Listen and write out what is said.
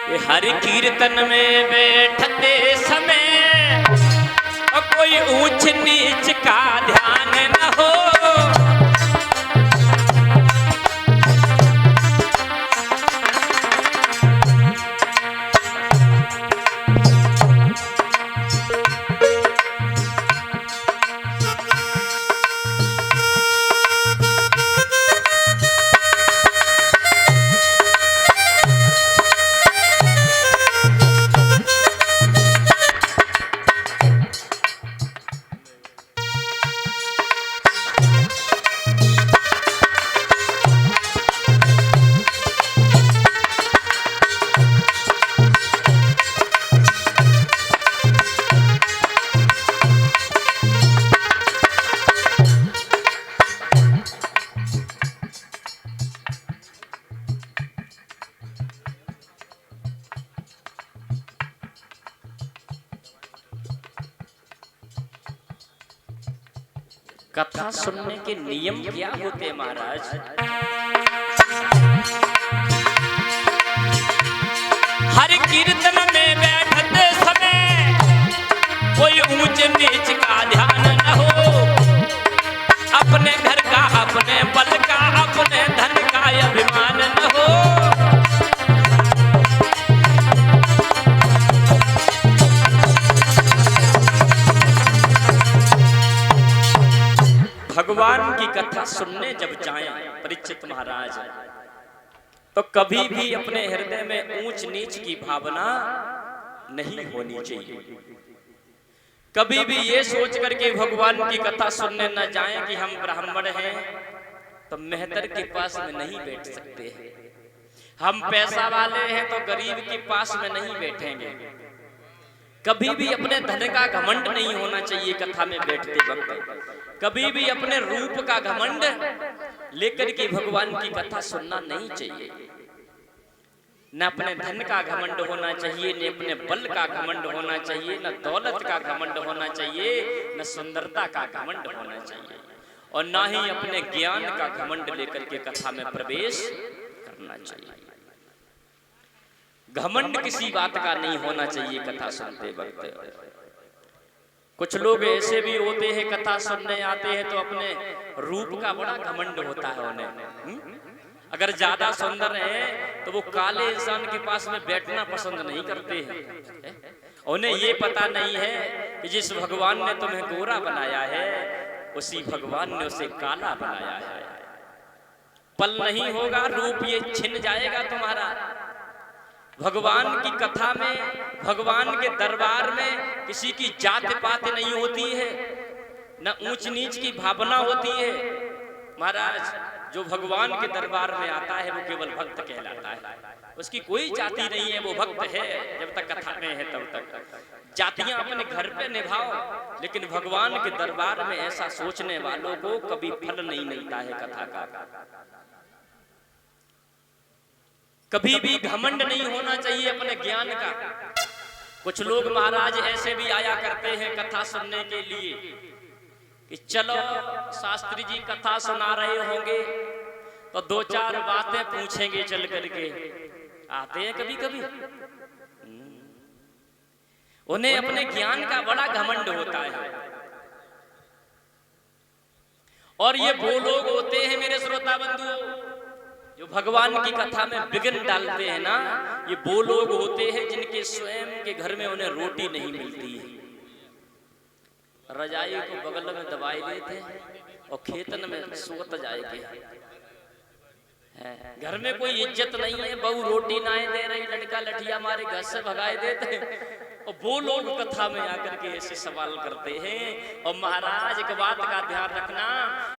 हर कीर्तन में बैठते समय और कोई ऊंच नीच का ध्यान न हो। कथा सुनने के नियम क्या होते हैं महाराज? हर कीर्तन में बैठते समय कोई ऊंच नीच का ध्यान न हो। अपने घर का, अपने बल का, अपने धन का अभिमान न हो। भगवान की कथा सुनने जब जाएं परीक्षित महाराज, तो कभी भी अपने हृदय में ऊंच नीच की भावना नहीं होनी चाहिए। कभी भी ये सोच करके भगवान की कथा सुनने न जाएं कि हम ब्राह्मण हैं तो मेहतर के पास में नहीं बैठ सकते हैं, हम पैसा वाले हैं तो गरीब के पास में नहीं बैठेंगे। कभी भी अपने धन का घमंड नहीं होना चाहिए कथा में बैठते वक्त। कभी भी अपने रूप का घमंड लेकर के भगवान की कथा सुनना नहीं चाहिए। न अपने धन का घमंड होना चाहिए, न अपने बल का घमंड होना चाहिए, न दौलत का घमंड होना चाहिए, न सुंदरता का घमंड होना चाहिए, और न ही अपने ज्ञान का घमंड लेकर के कथा में प्रवेश करना चाहिए। घमंड किसी बात का नहीं होना चाहिए कथा सुनते वक्त। कुछ लोग ऐसे भी होते हैं कथा सुनने आते हैं तो अपने रूप का बड़ा घमंड होता है उन्हें। अगर ज्यादा सुंदर है तो वो काले इंसान के पास में बैठना पसंद नहीं करते हैं। उन्हें ये पता नहीं है कि जिस भगवान ने तुम्हें गोरा बनाया है उसी भगवान ने उसे काला बनाया है। पल नहीं होगा, रूप ये छिन जाएगा तुम्हारा। भगवान की कथा में, भगवान के दरबार में किसी की जात पात नहीं होती है, न ऊंच नीच की भावना होती है। महाराज, जो भगवान के दरबार में आता है वो केवल भक्त कहलाता है। उसकी कोई जाति नहीं है, वो भक्त है जब तक कथा में है तब तक। जातियां अपने घर पे निभाओ, लेकिन भगवान के दरबार में ऐसा सोचने वालों को कभी फल नहीं मिलता है कथा का। कभी भी घमंड नहीं होना चाहिए अपने ज्ञान का। कुछ लोग महाराज ऐसे भी आया करते हैं कथा सुनने के लिए कि चलो शास्त्री जी कथा सुना रहे होंगे तो दो चार बातें पूछेंगे चल करके। आते हैं कभी कभी। उन्हें अपने ज्ञान का बड़ा घमंड होता है। और ये वो लोग होते हैं मेरे श्रोता बंधुओं जो भगवान की कथा में विघ्न डालते हैं ना। ये वो लोग होते हैं जिनके स्वयं के घर में उन्हें रोटी नहीं मिलती है। रजाई को बगल में दबाई देते और खेतन में सोत जाएगी। घर में कोई इज्जत नहीं है, बहू रोटी ना दे रही, लड़का लठिया मारे घर से भगाए देते। और वो लोग कथा में आकर के ऐसे सवाल करते हैं। और महाराज एक बात का ध्यान रखना,